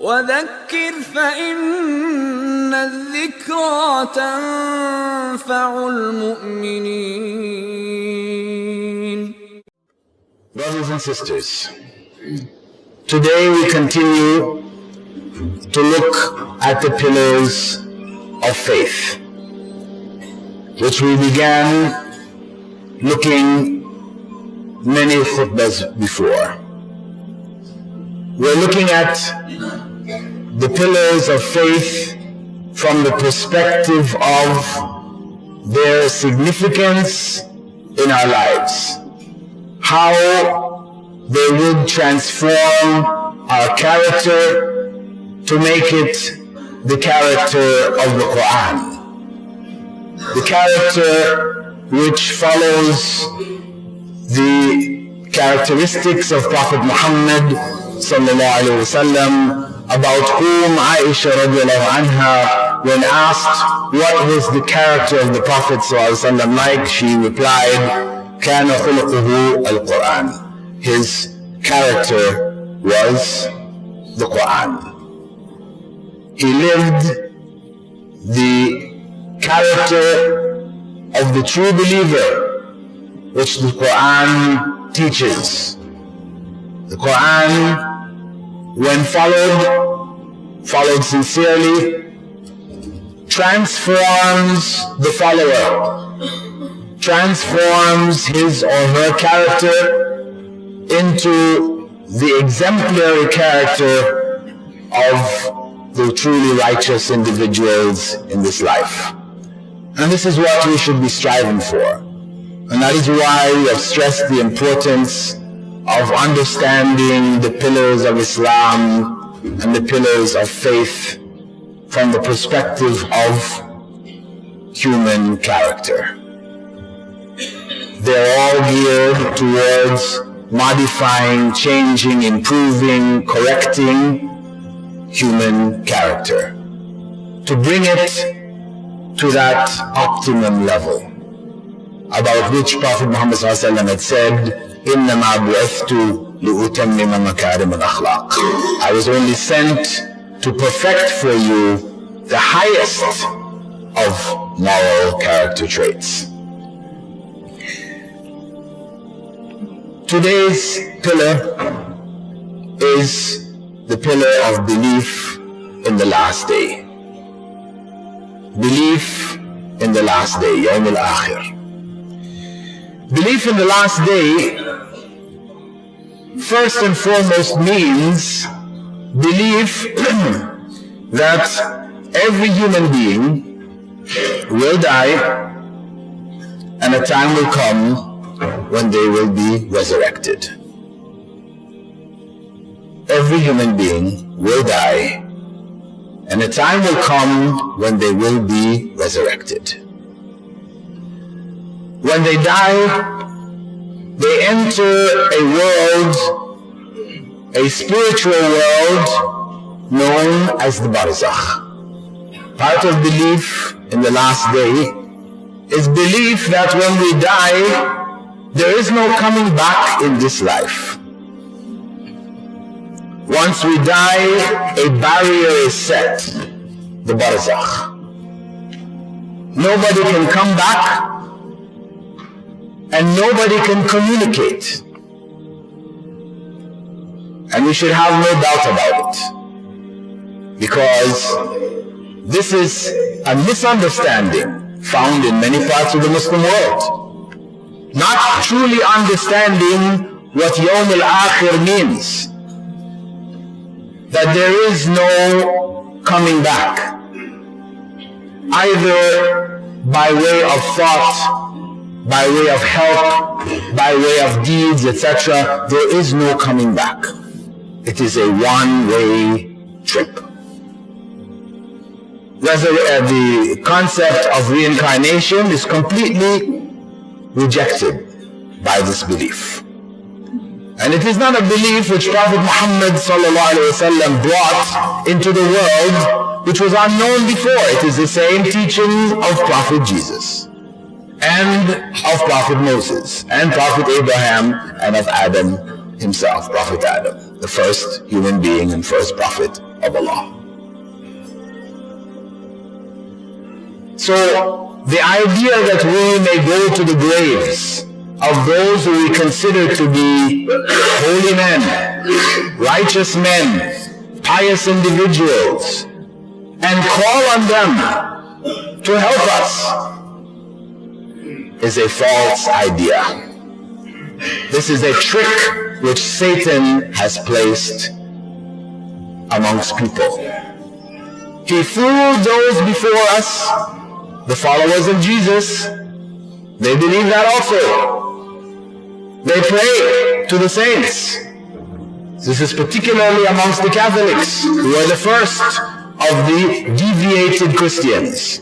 وذكر فإن الذكرى تنفع المؤمنين. Brothers and sisters, today we continue to look at the pillars of faith, which we began looking many khutbahs before. We're looking at the pillars of faith from the perspective of their significance in our lives, how they would transform our character to make it the character of the Qur'an, the character which follows the characteristics of Prophet Muhammad sallallahu alaihi wasallam, about whom Aisha radiallahu anha, when asked what was the character of the Prophet sallallahu alaihi wasallam like, she replied, كان خلقه القرآن. His character was the Qur'an. He lived the character of the true believer, which the Qur'an teaches. The Qur'an, when followed sincerely, transforms the follower, transforms his or her character into the exemplary character of the truly righteous individuals in this life. And this is what we should be striving for. And that is why we have stressed the importance of understanding the pillars of Islam and the pillars of faith from the perspective of human character. They're all geared towards modifying, changing, improving, correcting human character, to bring it to that optimum level about which Prophet Muhammad ﷺ had said, إِنَّمَا بُعِثْتُ لِأُتَمِّمَ مَكَارِمَ الْأَخْلَاقِ. I was only sent to perfect for you the highest of moral character traits. Today's pillar is the pillar of belief in the last day. Belief in the last day, Yawm al-Akhir. Belief in the last day, first and foremost, means belief that every human being will die and a time will come when they will be resurrected. Every human being will die, and a time will come when they will be resurrected. When they die, they enter a world, a spiritual world known as the Barzakh. Part of belief in the last day is belief that when we die, there is no coming back in this life. Once we die, a barrier is set, the Barzakh. Nobody can come back, and nobody can communicate. And we should have no doubt about it, because this is a misunderstanding found in many parts of the Muslim world. Not truly understanding what Yawm al-Akhir means, that there is no coming back, either by way of thought, by way of help, by way of deeds, etc. There is no coming back. It is a one-way trip. The concept of reincarnation is completely rejected by this belief. And it is not a belief which Prophet Muhammad ﷺ brought into the world, which was unknown before. It is the same teaching of Prophet Jesus, and of Prophet Moses, and Prophet Abraham, and of Adam himself, Prophet Adam, the first human being and first prophet of Allah. So the idea that we may go to the graves of those who we consider to be holy men, righteous men, pious individuals, and call on them to help us is a false idea. This is a trick which Satan has placed amongst people. He fooled those before us, the followers of Jesus. They believe that also. They pray to the saints. This is particularly amongst the Catholics, who are the first of the deviated Christians.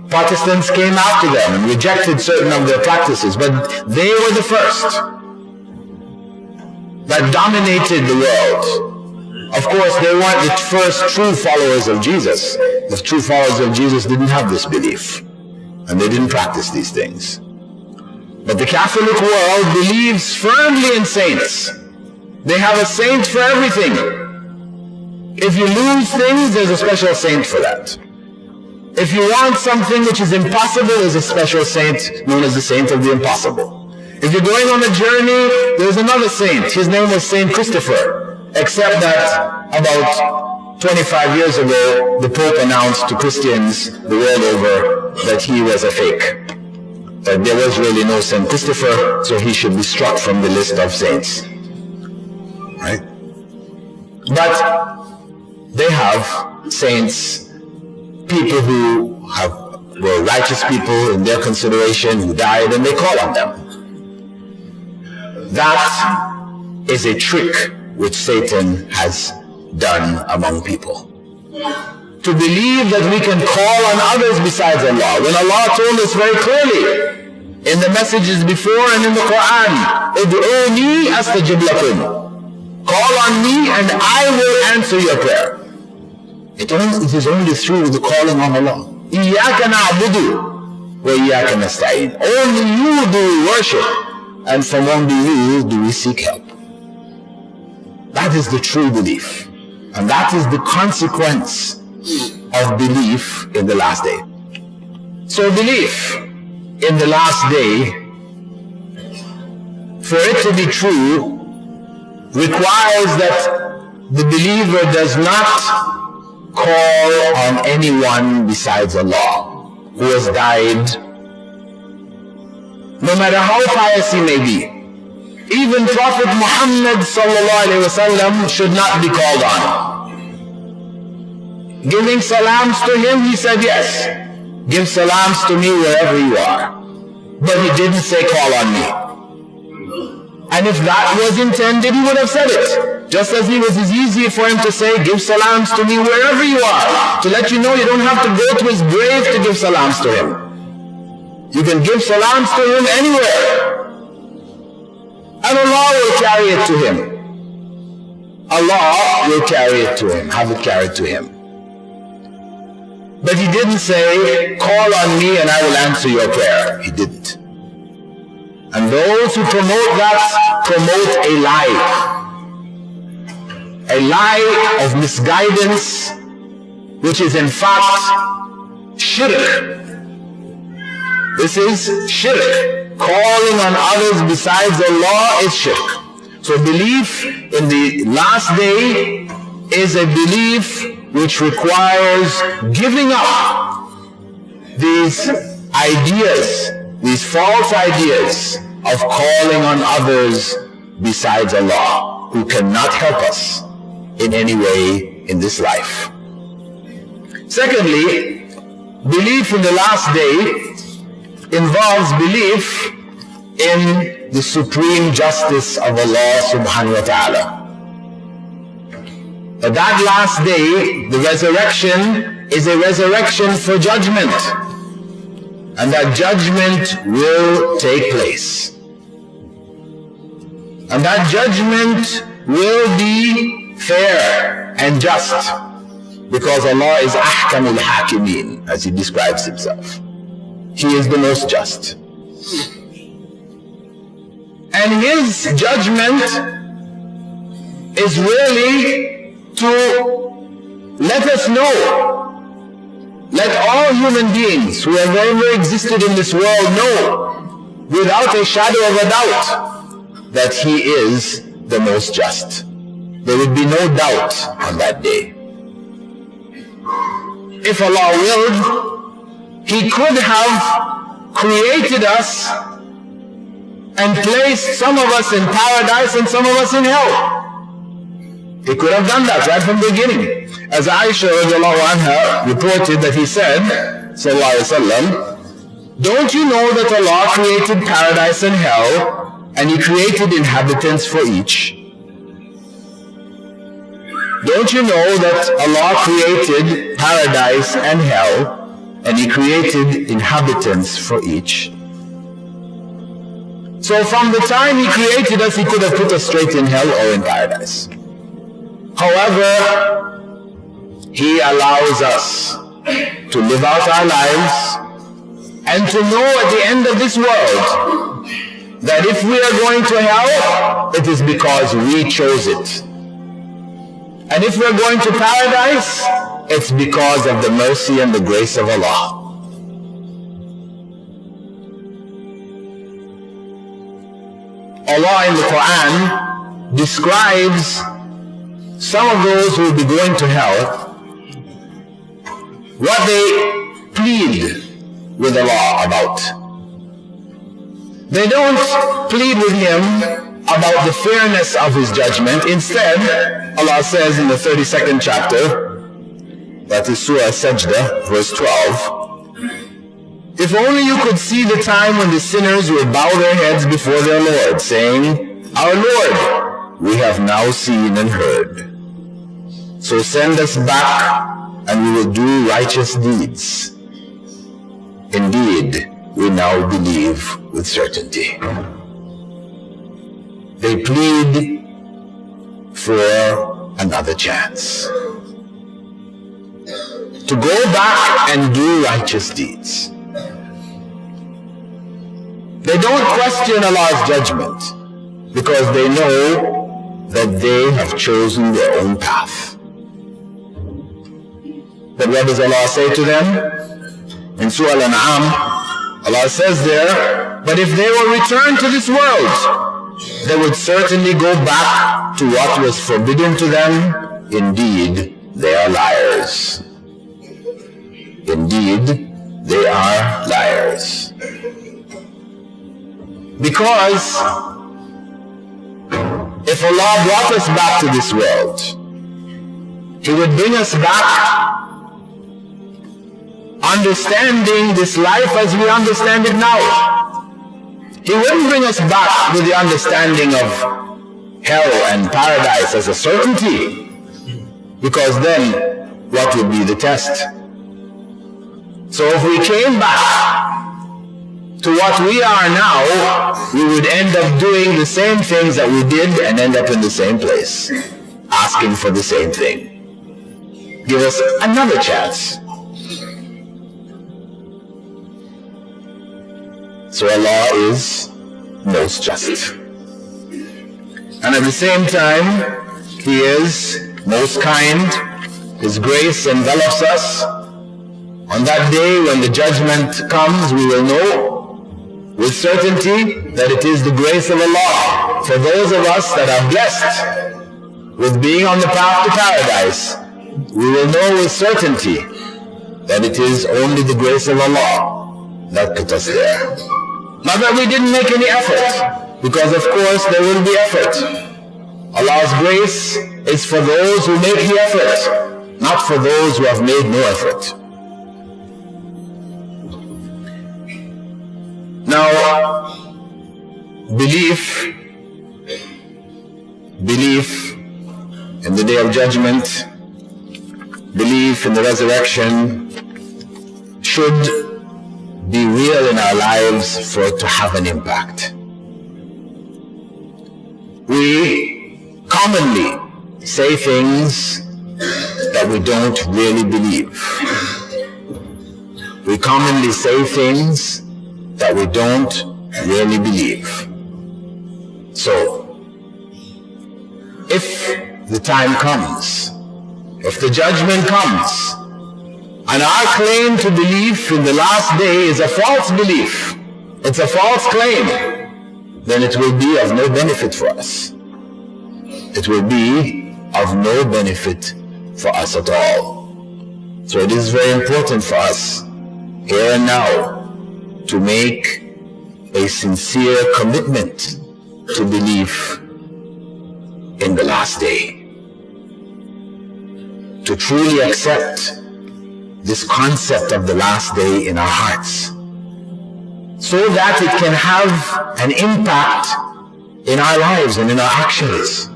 Protestants came after them and rejected certain of their practices, but they were the first that dominated the world. Of course, they weren't the first true followers of Jesus. The true followers of Jesus didn't have this belief, and they didn't practice these things. But the Catholic world believes firmly in saints. They have a saint for everything. If you lose things, there's a special saint for that. If you want something which is impossible, there's a special saint known as the saint of the impossible. If you're going on a journey, there's another saint. His name was Saint Christopher, except that about 25 years ago, the Pope announced to Christians the world over that he was a fake. That there was really no Saint Christopher, so he should be struck from the list of saints. Right? But they have saints, people who were righteous people in their consideration, who died, and they call on them. That is a trick which Satan has done among people. To believe that we can call on others besides Allah, when Allah told us very clearly in the messages before and in the Qur'an, "Ud'uni astajib lakum." Call on me and I will answer your prayer. It is only through the calling on Allah. Iyyaka na'budu wa iyyaka nasta'in. Only you do we worship, and from only you do we seek help. That is the true belief, and that is the consequence of belief in the last day. So belief in the last day, for it to be true, requires that the believer does not call on anyone besides Allah who has died, no matter how pious he may be. Even Prophet Muhammad ﷺ should not be called on. Giving salams to him, he said, yes, give salams to me wherever you are. But he didn't say call on me. And if that was intended, he would have said it. Just as it was easy for him to say, give salams to me wherever you are, to let you know you don't have to go to his grave to give salams to him. You can give salams to him anywhere. And Allah will carry it to him. Allah will carry it to him, have it carried to him. But he didn't say, call on me and I will answer your prayer. He didn't. And those who promote that, promote a lie. A lie of misguidance, which is in fact shirk. This is shirk. Calling on others besides Allah is shirk. So belief in the last day is a belief which requires giving up these ideas, these false ideas of calling on others besides Allah, who cannot help us in any way in this life. Secondly, belief in the last day involves belief in the supreme justice of Allah subhanahu wa ta'ala. But that last day, the resurrection, is a resurrection for judgment. And that judgment will take place. And that judgment will be fair and just, because Allah is ahkamul hakimin, as He describes Himself. He is the most just. And His judgment is really to let us know, let all human beings who have ever existed in this world know, without a shadow of a doubt, that He is the most just. There would be no doubt on that day. If Allah willed, He could have created us and placed some of us in paradise and some of us in hell. He could have done that right from the beginning. As Aisha radiallahu anha reported that he said, sallallahu alaihi wasallam, don't you know that Allah created paradise and hell, and He created inhabitants for each? Don't you know that Allah created paradise and hell, and He created inhabitants for each? So from the time He created us, He could have put us straight in hell or in paradise. However, He allows us to live out our lives and to know at the end of this world that if we are going to hell, it is because we chose it. And if we're going to paradise, it's because of the mercy and the grace of Allah. Allah in the Qur'an describes some of those who will be going to hell, what they plead with Allah about. They don't plead with Him about the fairness of His judgment. Instead, Allah says in the 32nd chapter, that is Surah Sajdah, verse 12, if only you could see the time when the sinners will bow their heads before their Lord, saying, our Lord, we have now seen and heard. So send us back, and we will do righteous deeds. Indeed, we now believe with certainty. They plead for another chance to go back and do righteous deeds. They don't question Allah's judgment because they know that they have chosen their own path. But what does Allah say to them? In Surah Al-An'am, Allah says there, but if they were returned to this world, they would certainly go back to what was forbidden to them. Indeed, they are liars. Indeed, they are liars. Because if Allah brought us back to this world, He would bring us back understanding this life as we understand it now. He wouldn't bring us back with the understanding of hell and paradise as a certainty, because then what would be the test? So if we came back to what we are now, we would end up doing the same things that we did and end up in the same place, asking for the same thing. Give us another chance. So Allah is most just. And at the same time, He is most kind. His grace envelops us. On that day when the judgment comes, we will know with certainty that it is the grace of Allah. For those of us that are blessed with being on the path to paradise, we will know with certainty that it is only the grace of Allah that put us there. Not that we didn't make any effort, because of course there will be effort. Allah's grace is for those who make the effort, not for those who have made no effort. Now, belief in the Day of Judgment, belief in the resurrection should be real in our lives for it to have an impact. We commonly say things that we don't really believe. We commonly say things that we don't really believe. So, if the time comes, if the judgment comes, and our claim to belief in the last day is a false belief, it's a false claim, then it will be of no benefit for us. It will be of no benefit for us at all. So it is very important for us, here and now, to make a sincere commitment to belief in the last day. To truly accept this concept of the last day in our hearts, so that it can have an impact in our lives and in our actions.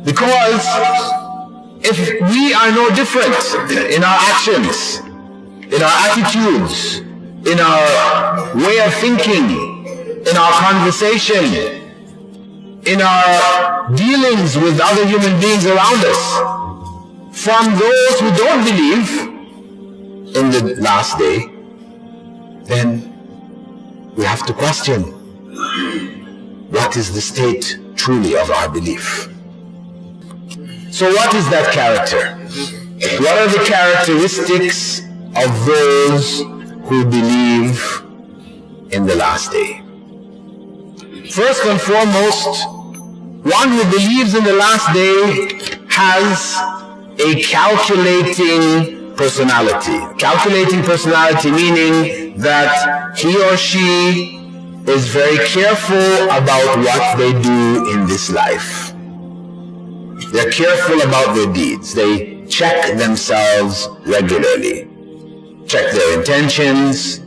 Because if we are no different in our actions, in our attitudes, in our way of thinking, in our conversation, in our dealings with other human beings around us, from those who don't believe in the last day, then we have to question, what is the state truly of our belief? So what is that character? What are the characteristics of those who believe in the last day? First and foremost, one who believes in the last day has a calculating personality. Calculating personality meaning that he or she is very careful about what they do in this life. They're careful about their deeds. They check themselves regularly. Check their intentions,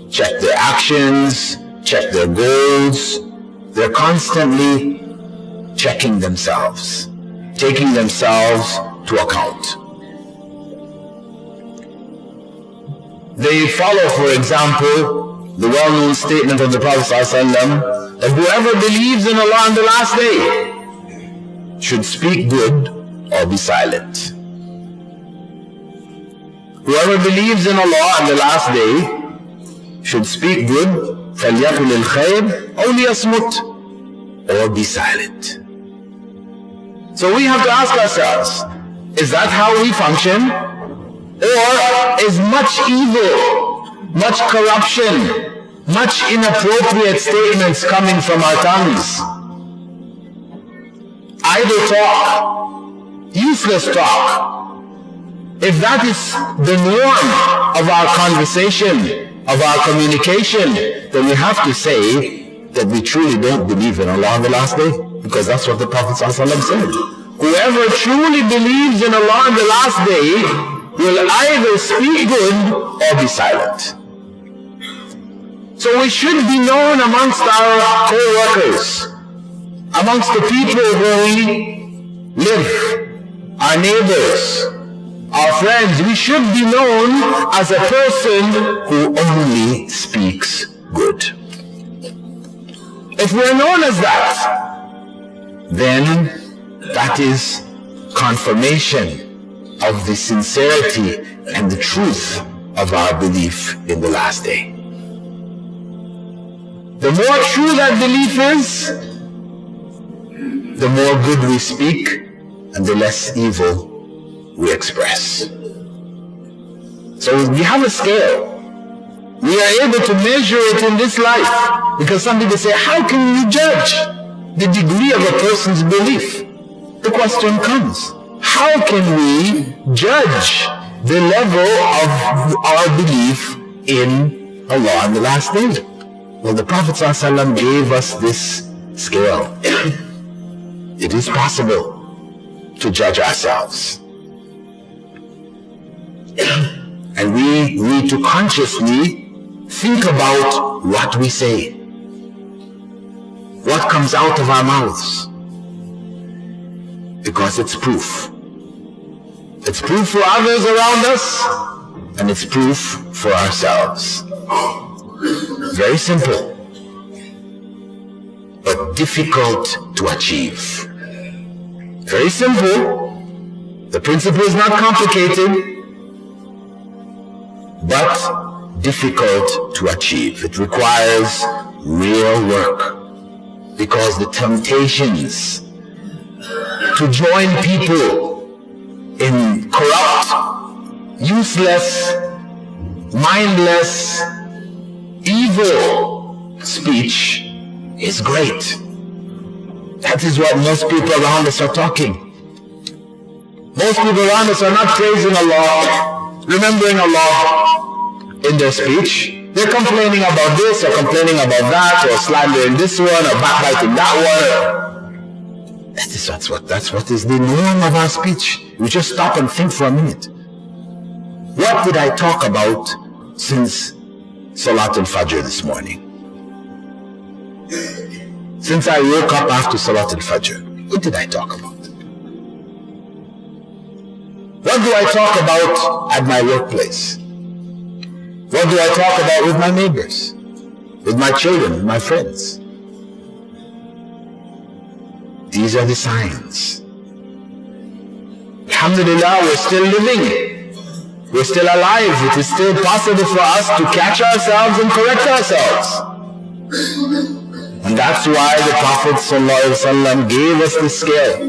check their actions, check their goals. They're constantly checking themselves, taking themselves to account. They follow, for example, the well-known statement of the Prophet ﷺ that whoever believes in Allah on the last day should speak good or be silent. Whoever believes in Allah on the last day should speak good, فَلْيَقُلِ الْخَيْرِ أَوْ لِيَصْمُتْ, or be silent. So we have to ask ourselves, is that how we function? Or is much evil, much corruption, much inappropriate statements coming from our tongues? Idle talk, useless talk. If that is the norm of our conversation, of our communication, then we have to say that we truly don't believe in Allah on the last day, because that's what the Prophet ﷺ said. Whoever truly believes in Allah on the last day will either speak good or be silent. So we should be known amongst our co-workers, amongst the people where we live, our neighbors, our friends. We should be known as a person who only speaks good. If we're known as that, then that is confirmation of the sincerity and the truth of our belief in the last day. The more true that belief is, the more good we speak and the less evil we express. So we have a scale. We are able to measure it in this life, because some people say, how can you judge the degree of a person's belief? The question comes, how can we judge the level of our belief in Allah on the last day? Well, the Prophet ﷺ gave us this scale. It is possible to judge ourselves. And we need to consciously think about what we say, what comes out of our mouths, because it's proof. It's proof for others around us, and it's proof for ourselves. Very simple, but difficult to achieve. Very simple. The principle is not complicated, but difficult to achieve. It requires real work, because the temptations to join people in corrupt, useless, mindless, evil speech is great. That is what most people around us are talking. Most people around us are not praising Allah, remembering Allah in their speech. They're complaining about this or complaining about that, or slandering this one or backbiting that one. That's what is the norm of our speech. We just stop and think for a minute. What did I talk about since Salat al-Fajr this morning? Since I woke up after Salat al-Fajr, what did I talk about? What do I talk about at my workplace? What do I talk about with my neighbors, with my children, with my friends? These are the signs. Alhamdulillah, we're still living. We're still alive. It is still possible for us to catch ourselves and correct ourselves. And that's why the Prophet ﷺ gave us the scale.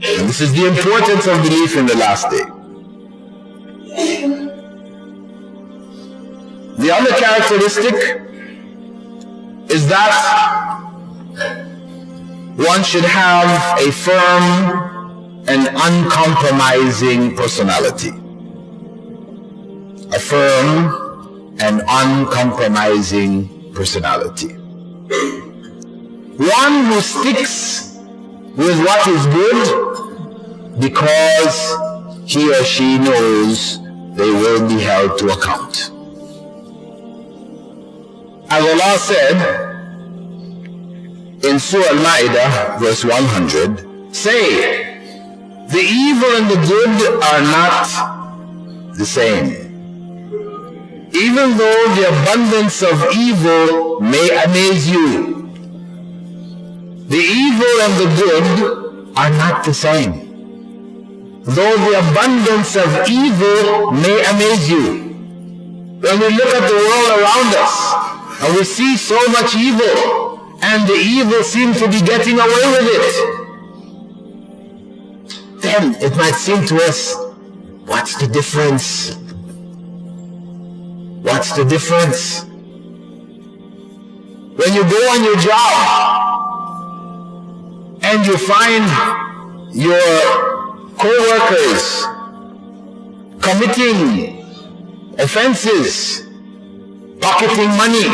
And this is the importance of belief in the last day. The other characteristic is that one should have a firm and uncompromising personality. A firm and uncompromising personality. One who sticks with what is good because he or she knows they will be held to account. As Allah said in Surah Al-Ma'idah, verse 100, say, the evil and the good are not the same. Even though the abundance of evil may amaze you, the evil and the good are not the same. Though the abundance of evil may amaze you. When we look at the world around us, and we see so much evil, and the evil seems to be getting away with it, then it might seem to us, what's the difference? What's the difference? When you go on your job, and you find your co-workers committing offenses, pocketing money,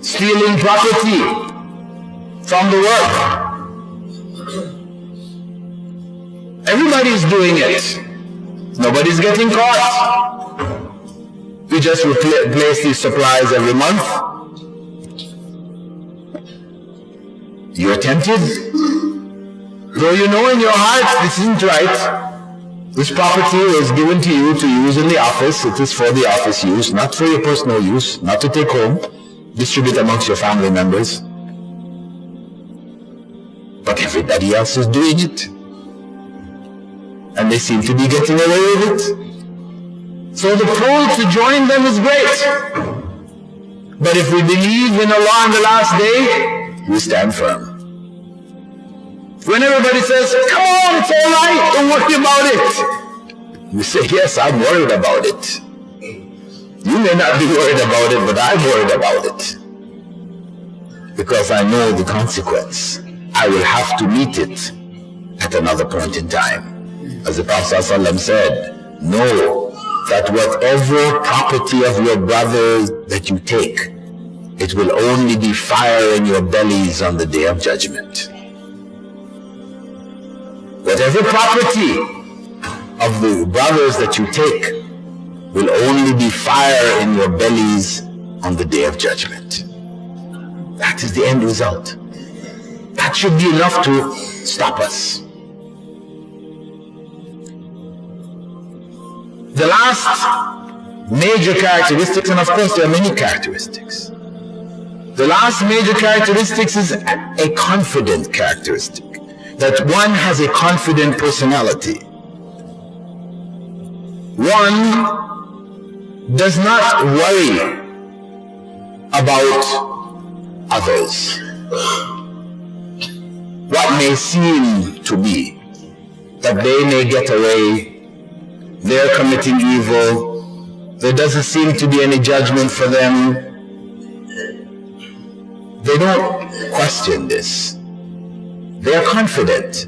stealing property from the work. Everybody's doing it. Nobody's getting caught. We just replace these supplies every month. You're tempted. Though you know in your heart this isn't right. This property was given to you to use in the office. It is for the office use, not for your personal use, not to take home, distribute amongst your family members. But everybody else is doing it. And they seem to be getting away with it. So the pull to join them is great. But if we believe in Allah on the last day, we stand firm. When everybody says, come on, it's all right, don't worry about it, we say, yes, I'm worried about it. You may not be worried about it, but I'm worried about it. Because I know the consequence. I will have to meet it at another point in time. As the Prophet ﷺ said, know that whatever property of your brother that you take, it will only be fire in your bellies on the day of judgment. Whatever property of the brothers that you take will only be fire in your bellies on the day of judgment. That is the end result. That should be enough to stop us. The last major characteristics, and of course there are many characteristics. The last major characteristics is a confident characteristic. That one has a confident personality. One does not worry about others. what may seem to be, that they may get away, they're committing evil, there doesn't seem to be any judgment for them. They don't question this. They are confident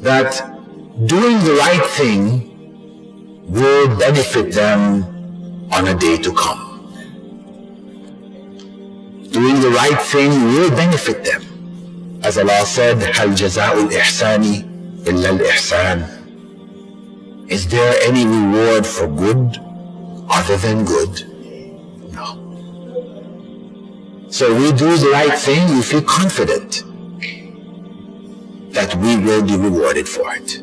that doing the right thing will benefit them on a day to come. Doing the right thing will benefit them. As Allah said, هَلْ جَزَاءُ الْإِحْسَانِ إِلَّا الْإِحْسَانِ. Is there any reward for good other than good? No. So we do the right thing, we feel confident that we will be rewarded for it.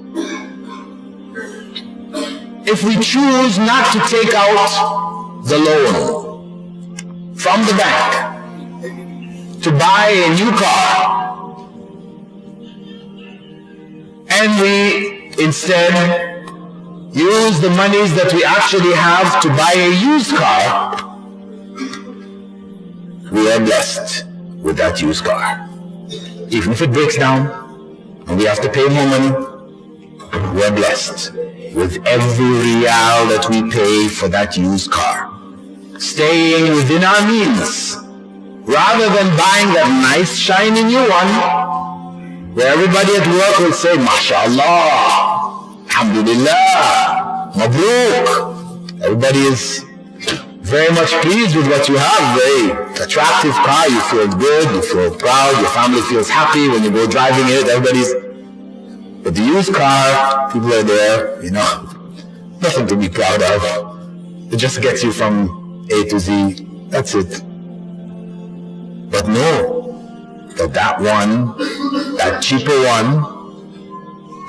If we choose not to take out the loan from the bank to buy a new car, and we instead use the monies that we actually have to buy a used car, we are blessed with that used car. Even if it breaks down and we have to pay more money, we are blessed with every rial that we pay for that used car, staying within our means, rather than buying that nice shiny new one where everybody at work will say, MashaAllah, Alhamdulillah, Mabrook. Everybody is very much pleased with what you have. Very attractive car, you feel good, you feel proud, your family feels happy when you go driving it, everybody's... But the used car, people are there, you know, nothing to be proud of. It just gets you from A to Z, that's it. But know that one, that cheaper one,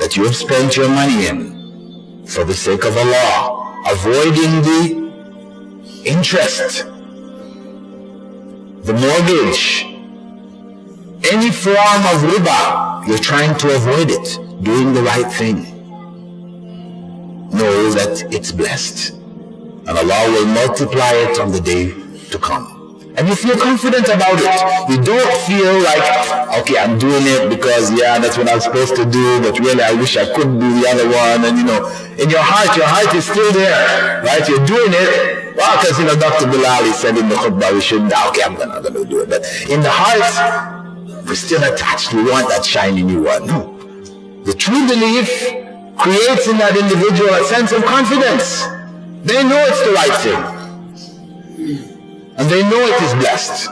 that you have spent your money in, for the sake of Allah, avoiding the interest, the mortgage, any form of riba, you're trying to avoid it, doing the right thing. Know that it's blessed, and Allah will multiply it on the day to come. And you feel confident about it. You don't feel like, okay, I'm doing it because, yeah, that's what I'm supposed to do, but really I wish I could do the other one. And, you know, in your heart is still there, right? You're doing it. Well, because, you know, Dr. Bilal, he said in the khutbah, we shouldn't, okay, I'm gonna do it. But in the heart, we're still attached. We want that shiny new one. No. The true belief creates in that individual a sense of confidence. They know it's the right thing. And they know it is blessed.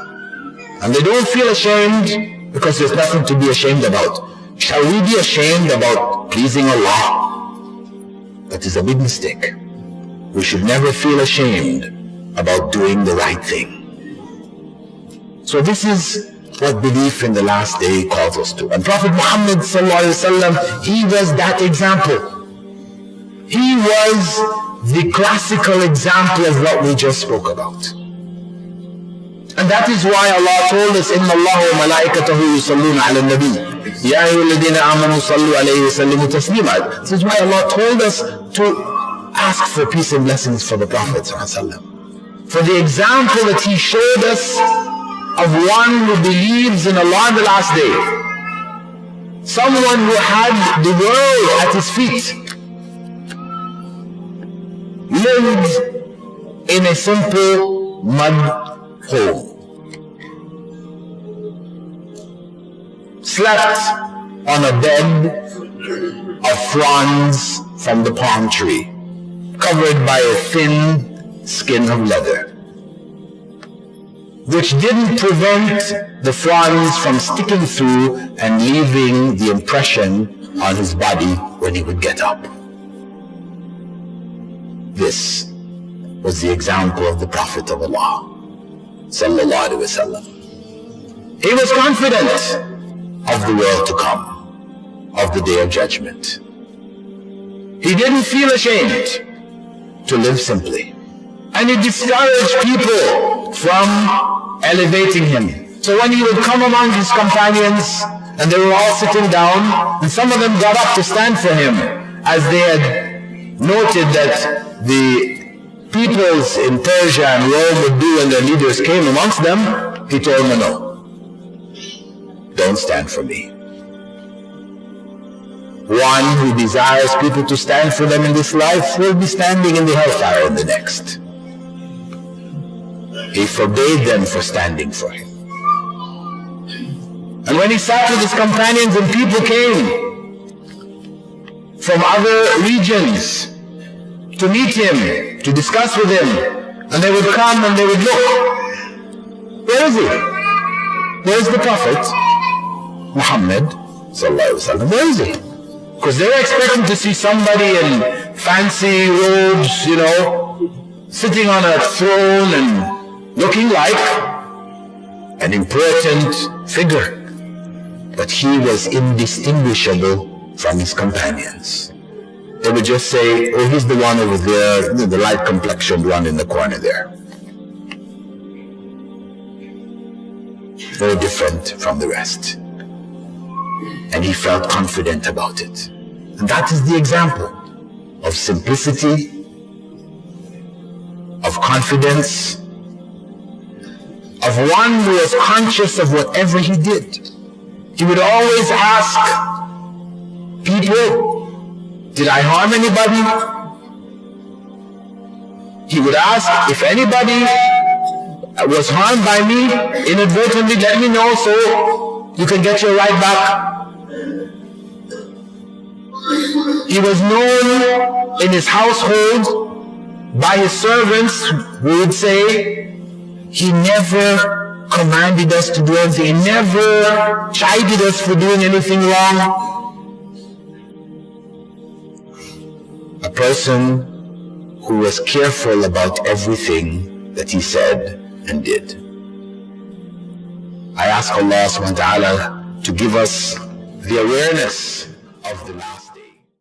And they don't feel ashamed because there's nothing to be ashamed about. Shall we be ashamed about pleasing Allah? That is a big mistake. We should never feel ashamed about doing the right thing. So this is what belief in the last day calls us to. And Prophet Muhammad ﷺ, he was that example. He was the classical example of what we just spoke about. And that is why Allah told us, إِنَّ اللَّهَ وَمَلَائِكَتَهُ يُصَلُّونَ عَلَى النَّبِيِّ يَا أَيُّهَا الَّذِينَ آمَنُوا صَلُّوا عَلَيْهِ وَسَلِّمُوا تَسْلِيمًا. This is why Allah told us to ask for peace and blessings for the Prophet ﷺ. For the example that he showed us of one who believes in Allah on the last day. Someone who had the world at his feet. Lived in a simple mud home. Slept on a bed of fronds from the palm tree, covered by a thin skin of leather, which didn't prevent the fronds from sticking through and leaving the impression on his body when he would get up. This was the example of the Prophet of Allah, sallallahu alaihi wasallam. He was confident of the world to come, of the day of judgment. He didn't feel ashamed to live simply. And he discouraged people from elevating him. So when he would come among his companions, and they were all sitting down, and some of them got up to stand for him, as they had noted that the peoples in Persia and Rome would do when their leaders came amongst them, he told them, no, don't stand for me. one who desires people to stand for them in this life will be standing in the hellfire in the next. He forbade them for standing for him. And when he sat with his companions and people came from other regions to meet him, to discuss with him, and they would come and they would look, where is he? Where is the Prophet Muhammad sallallahu alaihi wasallam? Where is he? Because they were expecting to see somebody in fancy robes, sitting on a throne and looking like an important figure. But he was indistinguishable from his companions. They would just say, oh, he's the one over there, the light complexioned one in the corner there. No different from the rest. And he felt confident about it. And that is the example of simplicity, of confidence, of one who was conscious of whatever he did. He would always ask people, did I harm anybody? He would ask, if anybody was harmed by me inadvertently, let me know so you can get your right back. He was known in his household by his servants who would say, he never commanded us to do anything, he never chided us for doing anything wrong. A person who was careful about everything that he said and did. I ask Allah subhanahu wa ta'ala to give us the awareness of the last day.